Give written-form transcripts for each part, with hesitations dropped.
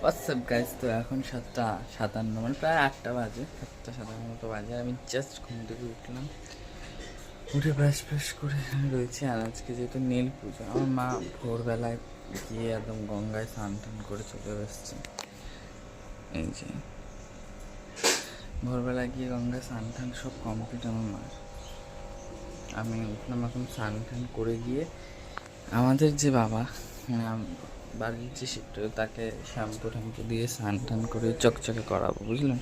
WhatsApp guys, তো এখন 7:57 মানে প্রায় 8টা বাজে, 7:57 মতো বাজে। আমি জাস্ট ঘুম থেকে উঠলাম, উঠে ব্রাশ ফ্রাশ করে রয়েছি। আর আজকে যেহেতু নীল পুজো, আমার মা ভোরবেলায় গিয়ে একদম গঙ্গায় স্নান টান করে চলে এসছে। এই যে ভোরবেলায় গিয়ে গঙ্গায় স্নান টান সব কমপ্লিট আমার মা। আমি উঠলাম এখন স্নান টান করে গিয়ে আমাদের যে বাবা, মানে বাড়ির যে শিবটা, তাকে শ্যাম্পু ট্যাম্পু দিয়ে স্নান টান করে চকচকে করাবো, বুঝলেন?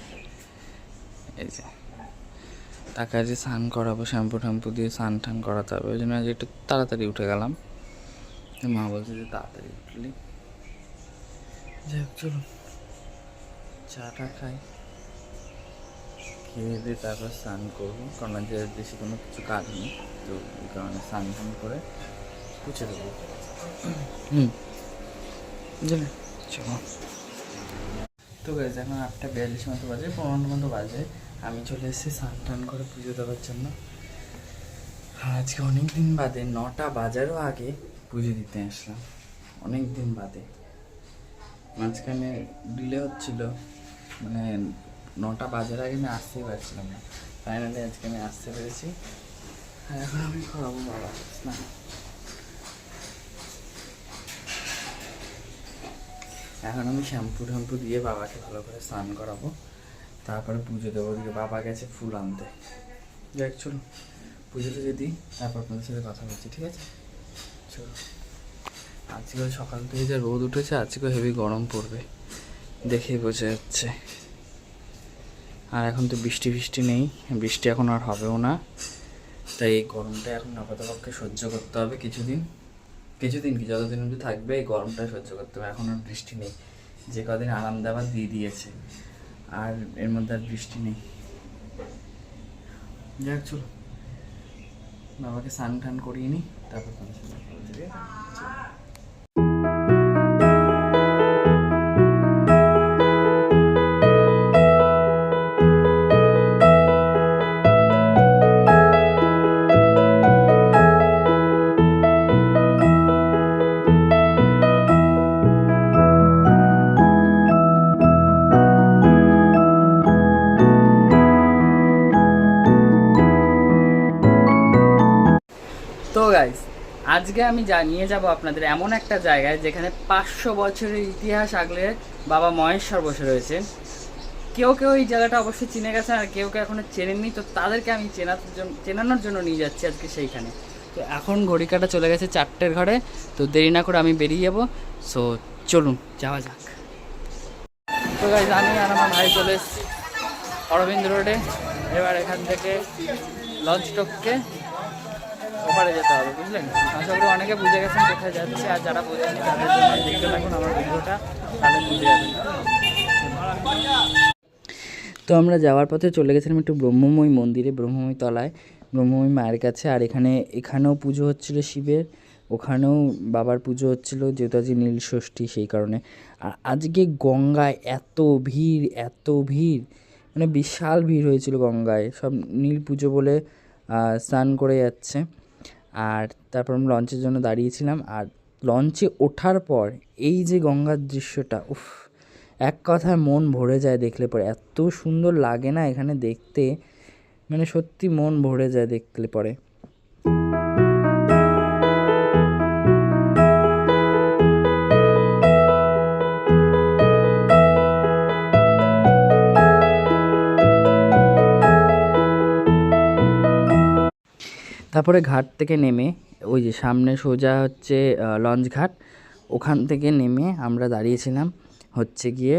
এই যে তাকে আজ স্নান করাবো, শ্যাম্পু ট্যাম্পু দিয়ে স্নান টান করাতে হবে। ওই জন্য আজ একটু তাড়াতাড়ি উঠে গেলাম। মা বলছে যে তাড়াতাড়ি উঠলি, যাই হোক চলুন চাটা খাই, খেয়ে দিয়ে তারপর স্নান করবো, কারণ আজ বেশি কোনো কিছু কাজ নেই। তো এই কারণে স্নান টান করে পুছে দেবো। বুঝলেন? চলো। তো গাইজ এখন 8:42 মতো বাজে, 15 মতো বাজে। আমি চলে এসেছি স্নান টান করে পুজো দেওয়ার জন্য। আজকে অনেক দিন বাদে 9টা বাজারও আগে পুজো দিতে আসলাম, অনেক দিন বাদে। মাঝখানে ডিলে হচ্ছিল, মানে 9টা বাজার আগে আমি আসতেই পারছিলাম না। ফাইনালি আজকে আমি আসতে পেরেছি। আর এখন আমি করাবো বাবা স্নান। এখন আমি শ্যাম্পু ট্যাম্পু দিয়ে বাবাকে ভালো করে স্নান করাবো, তারপরে পুজো দেবো। ওদিকে বাবা গেছে ফুল আনতে। যাই চলো পুজোটা যদি দিই, তারপর আপনাদের সাথে কথা বলছি, ঠিক আছে? চলো। আজকেও সকাল থেকে যা রোদ উঠেছে, আজকেও হেভি গরম পড়বে দেখেই বোঝা যাচ্ছে। আর এখন তো বৃষ্টি ফিষ্টি নেই, বৃষ্টি এখন আর হবেও না। তাই এই গরমটা এখন আপাতপক্ষে সহ্য করতে হবে কিছুদিন কি যতদিন অবধি থাকবে এই গরমটা সহ্য করতে হবে। এখন আর বৃষ্টি নেই, যে কদিন আরাম দেওয়ার দিয়ে দিয়েছে, আর এর মধ্যে আর বৃষ্টি নেই। যাক চলো বাবাকে স্নান টান করিয়ে নিই, তারপর তোমার সাথে কথা বলছি, ঠিক আছে? তো গাইস, আজকে আমি নিয়ে যাব আপনাদের এমন একটা জায়গায় যেখানে 500 বছরের ইতিহাস আগলে বাবা মহেশ্বর বসে রয়েছেন। কেউ কেউ এই জায়গাটা অবশ্যই চিনে গেছেন, আর কেউ কেউ এখনো চেনেননি। তো তাদেরকে আমি চেনানোর জন্য নিয়ে যাচ্ছি আজকে সেইখানে। তো এখন ঘড়ি কাটা চলে গেছে 4টের ঘরে, তো দেরি না করে আমি বেরিয়ে যাবো। সো চলুন যাওয়া যাক। তো গাইস, আমি আর আমার ভাই চলে এসেছি অরবিন্দ রোডে। এবার এখান থেকে লঞ্চ টপকে ওপারে যেতে হবে, বুঝলেন? আশা করি অনেকে বুঝে গেছেন কোথায় যাচ্ছে, আর যারা বোঝেনি তাদের জন্য দেখতে থাকুন আমার ভিডিওটা, তাহলে বুঝে যাবেন। তো আমরা যাওয়ার পথে চলে গেছিলাম একটু ব্রহ্মময়ী মন্দিরে, ব্রহ্মময়ী তলায়, ব্রহ্মময়ী মায়ের কাছে। আর এখানেও পুজো হচ্ছিল শিবের, ওখানেও বাবার পুজো হচ্ছিল, যেহেতু আজকে নীল ষষ্ঠী সেই কারণে। আর আজকে গঙ্গায় এত ভিড়, মানে বিশাল ভিড় হয়েছিল গঙ্গায়। সব নীল পুজো বলে স্নান করে যাচ্ছে। আর তারপর আমরা লঞ্চের জন্য দাঁড়িয়েছিলাম। আর লঞ্চে ওঠার পর এই যে গঙ্গার দৃশ্যটা, উফ, এক কথায় মন ভরে যায় দেখলে পরে। এত সুন্দর লাগে না এখানে দেখতে, মানে সত্যি মন ভরে যায় দেখলে পরে। তারপরে ঘাট থেকে নেমে ওই যে সামনে সোজা হচ্ছে লঞ্চ ঘাট, ওখান থেকে নেমে আমরা দাঁড়িয়েছিলাম হচ্ছে গিয়ে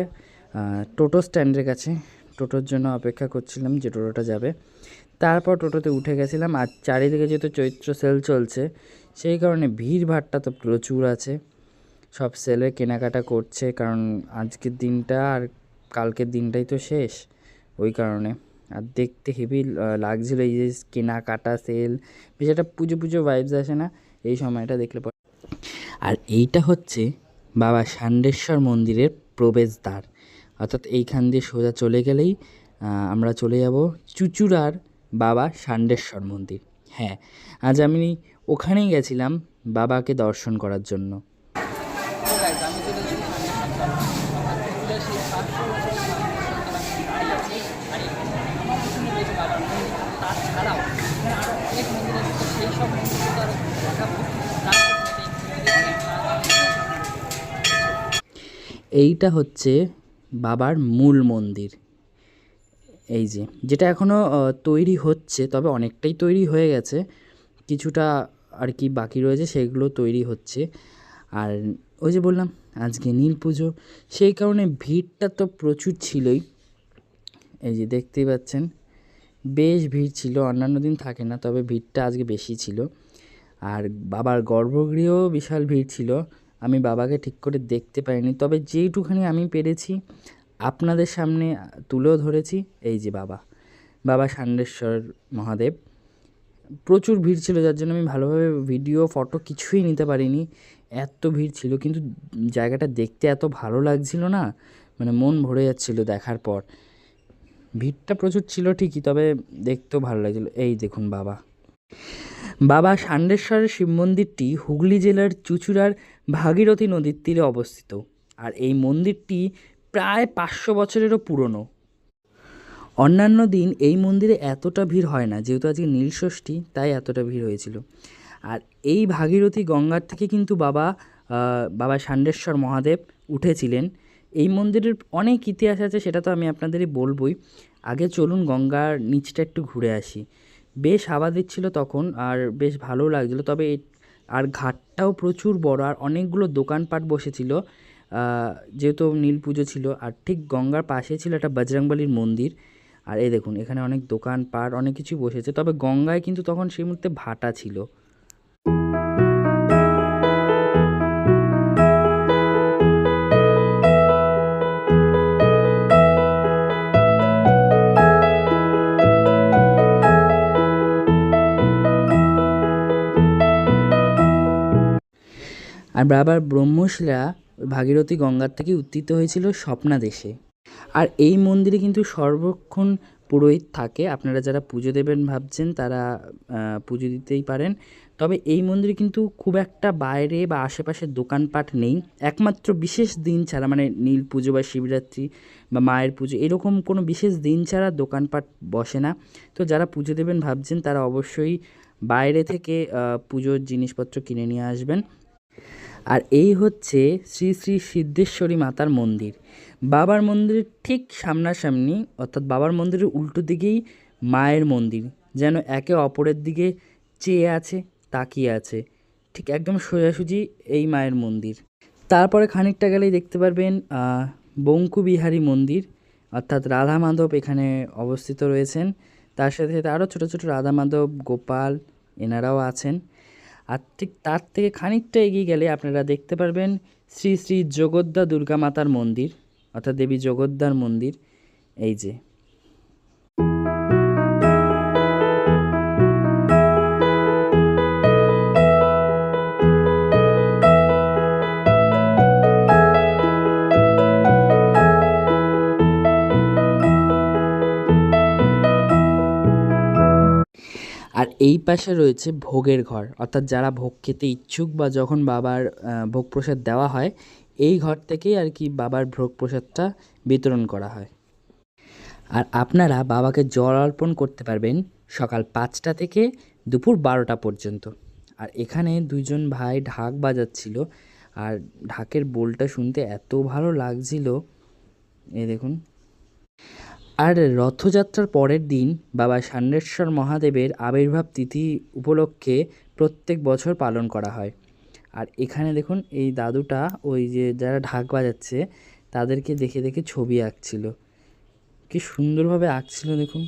টোটো স্ট্যান্ডের কাছে। টোটোর জন্য অপেক্ষা করছিলাম যে টোটোটা যাবে। তারপর টোটোতে উঠে গেছিলাম। আর চারিদিকে যেহেতু চৈত্র সেল চলছে, সেই কারণে ভিড় ভাড়টা তো প্রচুর আছে। সব সেলে কেনাকাটা করছে, কারণ আজকের দিনটা আর কালকের দিনটাই তো শেষ, ওই কারণে। আর দেখতে হেভি লাগছিল এই যে কেনাকাটা সেল, বেশ একটা পুজো পুজো ভাইবস আসে না এই সময়টা দেখলে পরে। আর এইটা হচ্ছে বাবা ষান্ডেশ্বর মন্দিরের প্রবেশদ্বার, অর্থাৎ এইখান দিয়ে সোজা চলে গেলেই আমরা চলে যাব চুঁচুড়ার বাবা ষান্ডেশ্বর মন্দির। হ্যাঁ, আজ আমি ওখানেই গেছিলাম বাবাকে দর্শন করার জন্য। দাঁড়িয়ে আছে। আর এখানে আমার পিছনে রয়েছে বাবার মন্দির, তাছাড়াও এখানে আরও অনেক মন্দির আছে, তো সেই সব মন্দিরগুলো আরও দেখাবো। এইটা হচ্ছে বাবার মূল মন্দির, এই যে যেটা এখনও তৈরি হচ্ছে, তবে অনেকটাই তৈরি হয়ে গেছে, কিছুটা আর কি বাকি রয়েছে, সেগুলো তৈরি হচ্ছে। আর ওই যে বললাম আজকে নীল পুজো, সেই কারণে ভিড়টা তো প্রচুর ছিলই। এই যে দেখতেই পাচ্ছেন বেশ ভিড় ছিল, অন্যান্য দিন থাকে না, তবে ভিড়টা আজকে বেশি ছিল। আর বাবার গর্ভগৃহেও বিশাল ভিড় ছিল, আমি বাবাকে ঠিক করে দেখতে পাইনি, তবে যেইটুখানি আমি পেরেছি আপনাদের সামনে তুলেও ধরেছি। এই যে বাবা ষান্ডেশ্বর মহাদেব, প্রচুর ভিড় ছিল, যার জন্য আমি ভালোভাবে ভিডিও ফটো কিছুই নিতে পারিনি, এত ভিড় ছিল। কিন্তু জায়গাটা দেখতে এত ভালো লাগছিল না, মানে মন ভরে যাচ্ছিল দেখার পর। ভিড়টা প্রচুর ছিল ঠিকই, তবে দেখতেও ভালো লাগছিল। এই দেখুন বাবা ষান্ডেশ্বরের শিব মন্দিরটি হুগলি জেলার চুঁচুড়ার ভাগীরথী নদীর তীরে অবস্থিত। আর এই মন্দিরটি প্রায় 500 বছরেরও পুরনো। অন্যান্য দিন এই মন্দিরে এতটা ভিড় হয় না, যেহেতু আজকে নীলষষ্ঠী তাই এতটা ভিড় হয়েছিল। আর এই ভাগীরথী গঙ্গার থেকে কিন্তু বাবা ষান্ডেশ্বর মহাদেব উঠেছিলেন। এই মন্দিরের অনেক ইতিহাস আছে, সেটা তো আমি আপনাদেরই বলবই। আগে চলুন গঙ্গার নিচটা একটু ঘুরে আসি। বেশ হাওয়া দিচ্ছিল তখন, আর বেশ ভালো লাগছিলো। তবে আর ঘাটটাও প্রচুর বড়, আর অনেকগুলো দোকানপাট বসেছিল, যেহেতু নীল পুজো ছিল। আর ঠিক গঙ্গার পাশে ছিল একটা বজরংবলীর মন্দির। আর এই দেখুন এখানে অনেক দোকানপাট অনেক কিছু বসেছে, তবে গঙ্গায় কিন্তু তখন সেই মুহূর্তে ভাটা ছিল। আর বাবার ব্রহ্মশিলা ভাগীরথী গঙ্গার থেকে উত্থিত হয়েছিল স্বপ্নাদেশে। আর এই মন্দিরে কিন্তু সর্বক্ষণ পুরোহিত থাকে, আপনারা যারা পুজো দেবেন ভাবছেন তারা পুজো দিতেই পারেন। তবে এই মন্দিরে কিন্তু খুব একটা বাইরে বা আশেপাশে দোকানপাট নেই, একমাত্র বিশেষ দিন ছাড়া, মানে নীল পুজো বা শিবরাত্রি বা মায়ের পুজো এরকম কোনো বিশেষ দিন ছাড়া দোকানপাট বসে না। তো যারা পুজো দেবেন ভাবছেন তারা অবশ্যই বাইরে থেকে পুজোর জিনিসপত্র কিনে নিয়ে আসবেন। আর এই হচ্ছে শ্রী শ্রী সিদ্ধেশ্বরী মাতার মন্দির। বাবার মন্দিরের ঠিক সামনাসামনি, অর্থাৎ বাবার মন্দিরের উল্টো দিকেই মায়ের মন্দির, যেন একে অপরের দিকে চেয়ে আছে, তাকিয়ে আছে, ঠিক একদম সোজাসুজি এই মায়ের মন্দির। তারপরে খানিকটা গেলেই দেখতে পারবেন বঙ্কুবিহারী মন্দির, অর্থাৎ রাধা মাধব এখানে অবস্থিত রয়েছেন। তার সাথে সাথে আরও ছোটো ছোটো রাধা মাধব, গোপাল এনারাও আছেন। আর ঠিক তার থেকে খানিকটা এগিয়ে গেলে আপনারা দেখতে পারবেন শ্রী শ্রী জগদ্দা দুর্গা মাতার মন্দির, অর্থাৎ দেবী জগদ্দার মন্দির। এই যে আর এই পাশে রয়েছে ভোগের ঘর, অর্থাৎ যারা ভোগ খেতে ইচ্ছুক বা যখন বাবার ভোগ প্রসাদ দেওয়া হয়, এই ঘর থেকেই আর কি বাবার ভোগ প্রসাদটা বিতরণ করা হয়। আর আপনারা বাবাকে জল অর্পণ করতে পারবেন সকাল 5টা থেকে দুপুর 12টা পর্যন্ত। আর এখানে দুজন ভাই ঢাক বাজাচ্ছিল, আর ঢাকের বোলটা শুনতে এত ভালো লাগছিল, এই দেখুন। আর রথযাত্রার পরের দিন বাবা ষান্ডেশ্বর মহাদেবের আবির্ভাব তিথি উপলক্ষে প্রত্যেক বছর পালন করা হয়। আর এখানে দেখুন এই দাদুটা ওই যে যারা ঢাক বাজাচ্ছে তাদেরকে দেখে দেখে ছবি আঁকছিল, কি সুন্দরভাবে আঁকছিল দেখুন।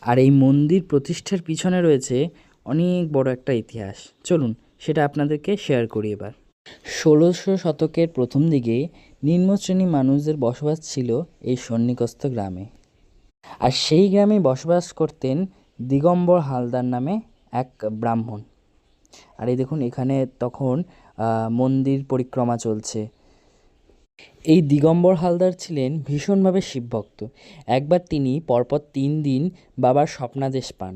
আর এই মন্দির প্রতিষ্ঠার পিছনে রয়েছে অনেক বড় একটা ইতিহাস, চলুন সেটা আপনাদেরকে শেয়ার করি এবার। 1600 শতকের প্রথম দিকে নিম্ন শ্রেণী মানুষদের বসবাস ছিল এই সন্নিকস্থ গ্রামে। আর সেই গ্রামে বসবাস করতেন দিগম্বর হালদার নামে এক ব্রাহ্মণ। আর এই দেখুন এখানে তখন মন্দির পরিক্রমা চলছে। এই দিগম্বর হালদার ছিলেন ভীষণভাবে শিবভক্ত। একবার তিনি পরপর 3 দিন বাবার স্বপ্নাদেশ পান।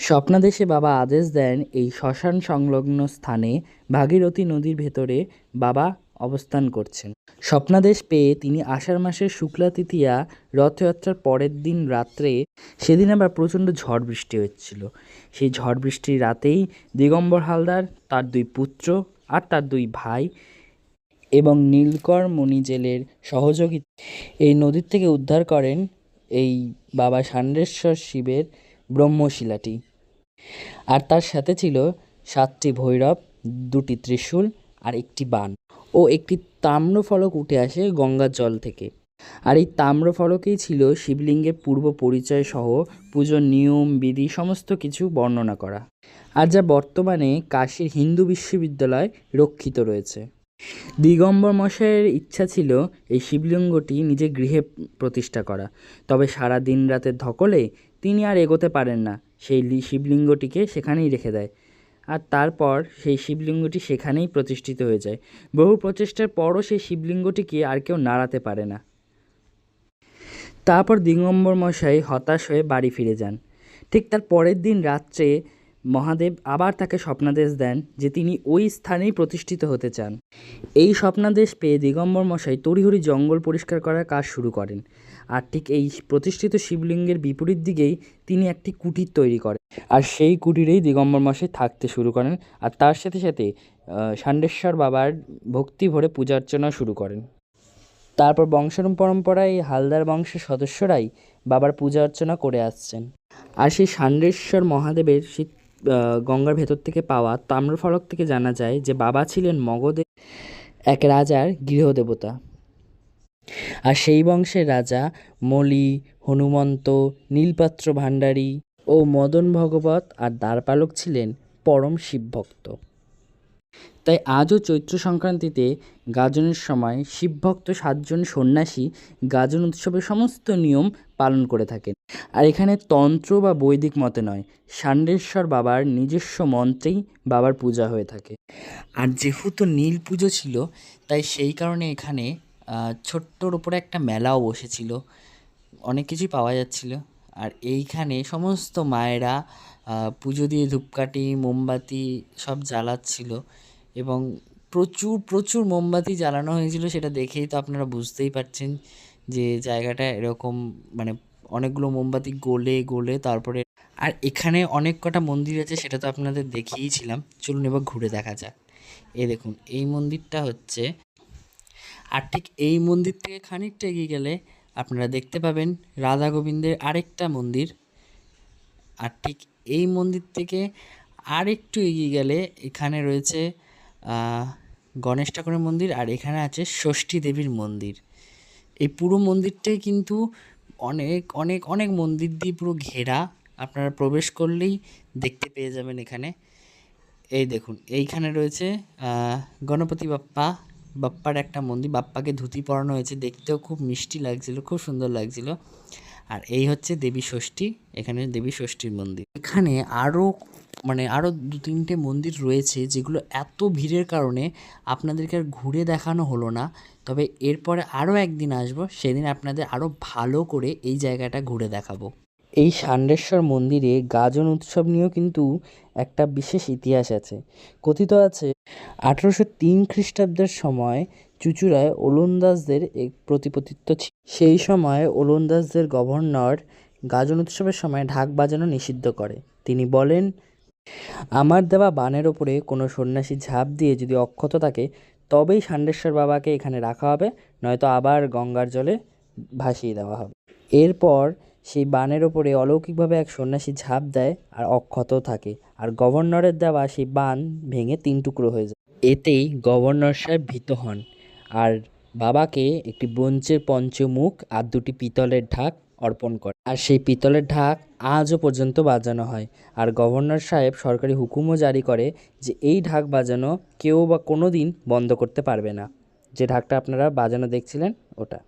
স্বপ্নাদেশে বাবা আদেশ দেন এই শ্মশান সংলগ্ন স্থানে ভাগীরথী নদীর ভেতরে বাবা অবস্থান করছেন। স্বপ্নাদেশ পেয়ে তিনি আষাঢ় মাসের শুক্লা তৃতীয়া রথযাত্রার পরের দিন রাত্রে, সেদিন আবার প্রচণ্ড ঝড় বৃষ্টি হচ্ছিল। সেই ঝড় বৃষ্টির রাতেই দিগম্বর হালদার, তার 2 পুত্র আর তার 2 ভাই এবং নীলকর মণিজেলের সহযোগিতা এই নদীর থেকে উদ্ধার করেন এই বাবা ষান্ডেশ্বর শিবের ব্রহ্মশিলাটি। আর তার সাথে ছিল 7টি ভৈরব, 2টি ত্রিশূল আর একটি বান ও একটি তাম্রফলক উঠে আসে গঙ্গার জল থেকে। আর এই তাম্রফলকেই ছিল শিবলিঙ্গের পূর্ব পরিচয় সহ পুজোর নিয়ম বিধি সমস্ত কিছু বর্ণনা করা, আর যা বর্তমানে কাশীর হিন্দু বিশ্ববিদ্যালয় রক্ষিত রয়েছে। দিগম্বর মশাইয়ের ইচ্ছা ছিল এই শিবলিঙ্গটি নিজের গৃহে প্রতিষ্ঠা করা, তবে সারা দিন রাতের ধকলে তিনি আর এগোতে পারেন না, সেই শিবলিঙ্গটিকে সেখানেই রেখে দেয়। আর তারপর সেই শিবলিঙ্গটি সেখানেই প্রতিষ্ঠিত হয়ে যায়। বহু প্রচেষ্টার পরও সেই শিবলিঙ্গটিকে আর কেউ নাড়াতে পারে না। তারপর দিগম্বর মশাই হতাশ হয়ে বাড়ি ফিরে যান। ঠিক তার পরের দিন রাত্রে মহাদেব আবার তাকে স্বপ্নাদেশ দেন যে তিনি ওই স্থানেই প্রতিষ্ঠিত হতে চান। এই স্বপ্নাদেশ পেয়ে দিগম্বর মশাই তড়িঘড়ি জঙ্গল পরিষ্কার করার কাজ শুরু করেন। আর ঠিক এই প্রতিষ্ঠিত শিবলিঙ্গের বিপরীত দিকেই তিনি একটি কুটির তৈরি করেন, আর সেই কুটিরেই দিগম্বর মশাই থাকতে শুরু করেন। আর তার সাথে সাথে ষান্ডেশ্বর বাবার ভক্তি ভরে পূজা অর্চনা শুরু করেন। তারপর পরম্পরায় এই হালদার বংশের সদস্যরাই বাবার পূজা অর্চনা করে আসছেন। আর সেই ষান্ডেশ্বর মহাদেবের সেই গঙ্গার ভেতর থেকে পাওয়া তাম্রফলক থেকে জানা যায় যে বাবা ছিলেন মগধের এক রাজার গৃহদেবতা। আর সেই বংশের রাজা মলি, হনুমন্ত, নীলপাত্র ভাণ্ডারী ও মদন ভগবত আর দ্বারপালক ছিলেন পরম শিবভক্ত। তাই আজও চৈত্র সংক্রান্তিতে গাজনের সময় শিবভক্ত 7 জন সন্ন্যাসী গাজন উৎসবের সমস্ত নিয়ম পালন করে থাকেন। আর এখানে তন্ত্র বা বৈদিক মতে নয়, ষান্ডেশ্বর বাবার নিজস্ব মন্ত্রেই বাবার পূজা হয়ে থাকে। আর যেহেতু নীল পুজো ছিল, তাই সেই কারণে এখানে ছোট্টর ওপরে একটা মেলাও বসেছিল, অনেক কিছুই পাওয়া যাচ্ছিল। আর এইখানে সমস্ত মায়েরা পুজো দিয়ে ধূপকাঠি, মোমবাতি সব জ্বালাচ্ছিল এবং প্রচুর প্রচুর মোমবাতি জ্বালানো হয়েছিল। সেটা দেখেই তো আপনারা বুঝতেই পারছেন যে জায়গাটা এরকম, মানে অনেকগুলো মোমবাতি গলে গলে তারপরে। আর এখানে অনেক কটা মন্দির আছে, সেটা তো আপনাদের দেখিয়েছিলাম। চলুন এবার ঘুরে দেখা যাক। এই দেখুন, এই মন্দিরটা হচ্ছে, আর ঠিক এই মন্দির থেকে খানিকটা এগিয়ে গেলে আপনারা দেখতে পাবেন রাধা গোবিন্দের আরেকটা মন্দির। আর ঠিক এই মন্দির থেকে আর একটু এগিয়ে গেলে এখানে রয়েছে গণেশ ঠাকুরের মন্দির, আর এখানে আছে ষষ্ঠী দেবীর মন্দির। এই পুরো মন্দিরটাই কিন্তু অনেক অনেক অনেক মন্দির দিয়ে পুরো ঘেরা। আপনারা প্রবেশ করলেই দেখতে পেয়ে যাবেন এখানে। এই দেখুন, এইখানে রয়েছে গণপতি বাপ্পার একটা মন্দির। বাপ্পাকে ধুতি পরানো হয়েছে, দেখতেও খুব মিষ্টি লাগছিল, খুব সুন্দর লাগছিল। আর এই হচ্ছে দেবী ষষ্ঠী, এখানে দেবী ষষ্ঠীর মন্দির। এখানে আরও 2-3টে মন্দির রয়েছে, যেগুলো এত ভিড়ের কারণে আপনাদেরকে আর ঘুরে দেখানো হলো না। তবে এরপরে আরও একদিন আসবো, সেদিন আপনাদের আরও ভালো করে এই জায়গাটা ঘুরে দেখাবো। এই ষান্ডেশ্বর মন্দিরে গাজন উৎসব নিয়েও কিন্তু একটা বিশেষ ইতিহাস আছে। কথিত আছে 1803 খ্রিস্টাব্দের সময় চুঁচুড়ায় ওলন্দাজদের এক প্রতিপত্তিত্ব ছিল। সেই সময় ওলন্দাজদের গভর্নর গাজন উৎসবের সময় ঢাক বাজানো নিষিদ্ধ করে। তিনি বলেন, আমার দেওয়া বানের ওপরে কোনো সন্ন্যাসী ঝাঁপ দিয়ে যদি অক্ষত থাকে, তবেই ষান্ডেশ্বর বাবাকে এখানে রাখা হবে, নয়তো আবার গঙ্গার জলে ভাসিয়ে দেওয়া হবে। এরপর সেই বানের ওপরে অলৌকিকভাবে এক সন্ন্যাসী ঝাঁপ দেয় আর অক্ষত থাকে, আর গভর্নরের দেওয়া সেই বান ভেঙে 3 টুকরো হয়ে যায়। এতেই গভর্নর সাহেব ভীত হন আর বাবাকে একটি ব্রোঞ্জের পঞ্চমুখ আর 2টি পিতলের ঢাক অর্পণ করে। আর সেই পিতলের ঢাক আজও পর্যন্ত বাজানো হয়। আর গভর্নর সাহেব সরকারি হুকুমও জারি করে যে এই ঢাক বাজানো কেউ বা কোনো দিন বন্ধ করতে পারবে না। যে ঢাকটা আপনারা বাজানো দেখছিলেন ওটা।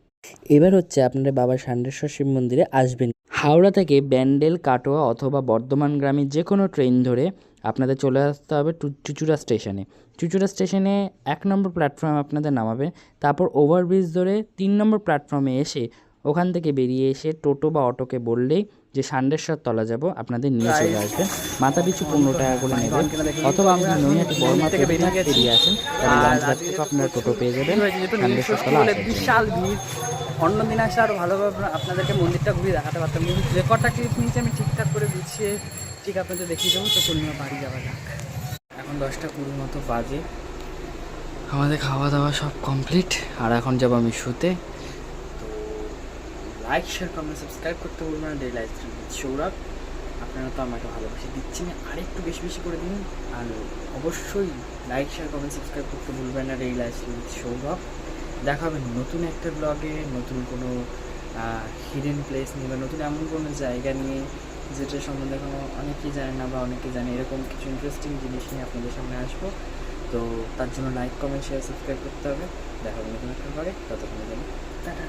এবার হচ্ছে আপনারা বাবা ষান্ডেশ্বর শিব মন্দিরে আসবেন। হাওড়া থেকে ব্যান্ডেল, কাটোয়া অথবা বর্ধমান গ্রামে যে কোনো ট্রেন ধরে আপনাদের চলে আসতে হবে চুঁচুড়া স্টেশনে। চুঁচুড়া স্টেশনে 1 নম্বর প্ল্যাটফর্মে আপনাদের নামাবে। তারপর ওভারব্রিজ ধরে 3 নম্বর প্ল্যাটফর্মে এসে ওখান থেকে বেরিয়ে এসে টোটো বা অটোকে বললেই যে ষান্ডেশ্বর তলা যাব আপনাদের নিয়ে চলে আসবেন। মাথা পিছু 15 টাকা করে নেবেন, অথবা আপনি নৈহাটি বর্মা থেকে বেরিয়ে আসেন তাহলে লঞ্চঘাট থেকে আপনারা টোটো পেয়ে যাবেন ষান্ডেশ্বর তলা আসার জন্য। বিশাল ভিড়, অন্য দিন আসলে আরও ভালোভাবে আপনাদেরকে মন্দিরটা ঘুরিয়ে দেখাতে পারতাম, কিন্তু যে কটা ক্লিপ নিয়েছি আমি ঠিকঠাক করে গুছিয়ে ঠিক আপনাদের দেখিয়ে দেবো। তো পূর্ণিমা বাড়ি যাওয়া যাক। এখন 10টা 20 মতো বাজে, আমাদের খাওয়া দাওয়া সব কমপ্লিট, আর এখন যাবো আমি শুতে। তো লাইক শেয়ার কমেন্ট সাবস্ক্রাইব করতে বলবেন না, ডেইলি লাইফস্টাইল উইথ সৌরভ। আপনারা তো আমাকে ভালোবাসা দিচ্ছেন, আর একটু বেশি বেশি করে দিন। আর অবশ্যই লাইক শেয়ার কমেন্ট সাবস্ক্রাইব করতে ভুলবেন না, ডেইলি লাইফস্টাইল উইথ সৌরভ। দেখা হবে নতুন একটা ব্লগে, নতুন কোনো হিডেন প্লেস নিয়ে বা নতুন এমন কোনো জায়গা নিয়ে যেটা সম্বন্ধে এখনও অনেকেই জানে না বা অনেকে জানে, এরকম কিছু ইন্টারেস্টিং জিনিস নিয়ে আপনাদের সামনে আসবো। তো তার জন্য লাইক কমেন্ট শেয়ার সাবস্ক্রাইব করতে হবে। দেখা হবে নতুন একটা ব্লগে, ততক্ষণের জন্য টাটা।